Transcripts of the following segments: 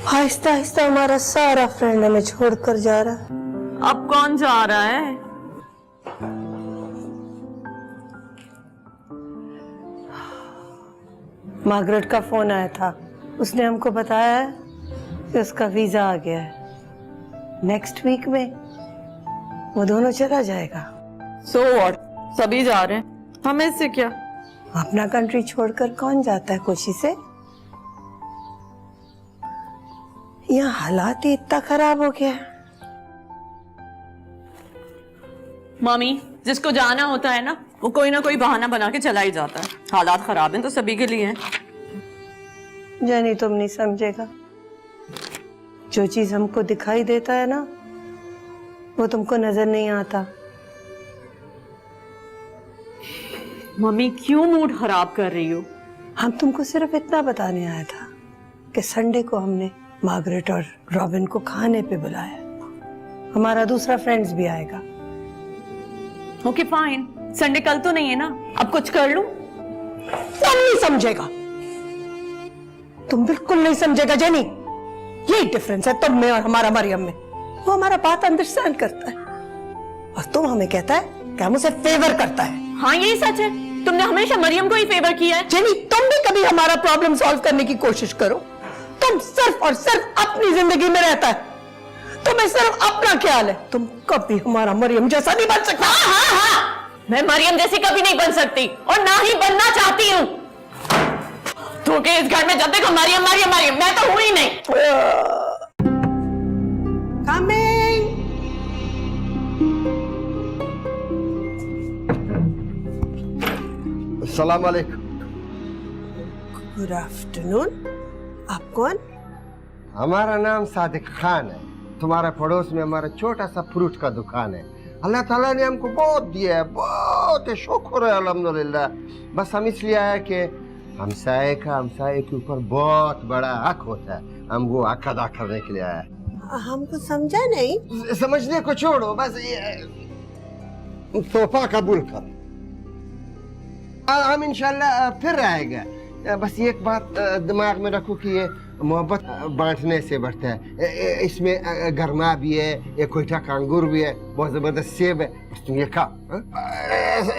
आहिस्ता आहिस्ता हमारा सारा फ्रेंड हमें छोड़कर जा रहा है। अब कौन जा रहा है? मार्गरेट का फोन आया था, उसने हमको बताया है कि उसका वीजा आ गया है। नेक्स्ट वीक में वो दोनों चला जाएगा। सो व्हाट, सभी जा रहे हैं, हमें इससे क्या? अपना कंट्री छोड़कर कौन जाता है खुशी से? यहाँ हालात ही इतना खराब हो गया है। मामी, जिसको जाना होता है ना, वो कोई ना कोई बहाना बना के चला ही जाता है। हालात खराब हैं तो सभी के लिए हैं। जानी, तुम नहीं समझेगा। जो चीज हमको दिखाई देता है ना, वो तुमको नजर नहीं आता। मम्मी, क्यों मूड खराब कर रही हो? हम तुमको सिर्फ इतना बताने आया था कि संडे को हमने मार्गरेट और रॉबिन को खाने पे बुलाया। हमारा दूसरा फ्रेंड्स भी आएगा। ओके फाइन, संडे कल तो नहीं है ना, अब कुछ कर लूं? तुम नहीं समझेगा, तुम बिल्कुल नहीं समझेगा जेनी। यही डिफरेंस है तुम में और हमारा मरियम में। वो हमारा बात अंडरस्टैंड करता है और तुम हमें कहता है कि हम उसे फेवर करता है। हाँ, यही सच है। तुमने हमेशा मरियम को ही फेवर किया है। जेनी, तुम भी कभी हमारा प्रॉब्लम सॉल्व करने की कोशिश करो। तुम सिर्फ और सिर्फ अपनी जिंदगी में रहता है, तुम्हें सिर्फ अपना ख्याल है। तुम कभी हमारा मरियम जैसा नहीं बन सकता। हाँ, मैं मरियम जैसी कभी नहीं बन सकती और ना ही बनना चाहती हूँ। तो के इस घर में जब देखो मरियम मरियम मरियम, मैं तो हूं ही नहीं। Coming. अस्सलाम वालेकुम। Good afternoon. आप कौन? हमारा नाम सादिक खान है। तुम्हारे पड़ोस में हमारा छोटा सा फ्रूट का दुकान है। अल्लाह ताला ने हमको बहुत दिया है, बहुत शुक्र है अल्हम्दुलिल्लाह। बस हम इसलिए आए कि हमसाये के ऊपर बहुत बड़ा हक होता है, हम वो हक अदा करने के लिए आए। हमको समझा नहीं। समझने को छोड़ो, बस ये तोहफा कबूल कर। हम इंशाल्लाह फिर आएगा। बस एक बात दिमाग में रखो कि ये मोहब्बत बांटने से बढ़ता है। इसमें गरमा भी है, एक कोयटा का अंगूर भी है, बहुत जबरदस्त सेब है। बस तुम ये खाओ।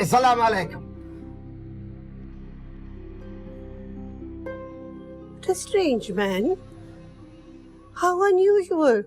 अस्सलाम वालेकुम। What a strange man. How unusual.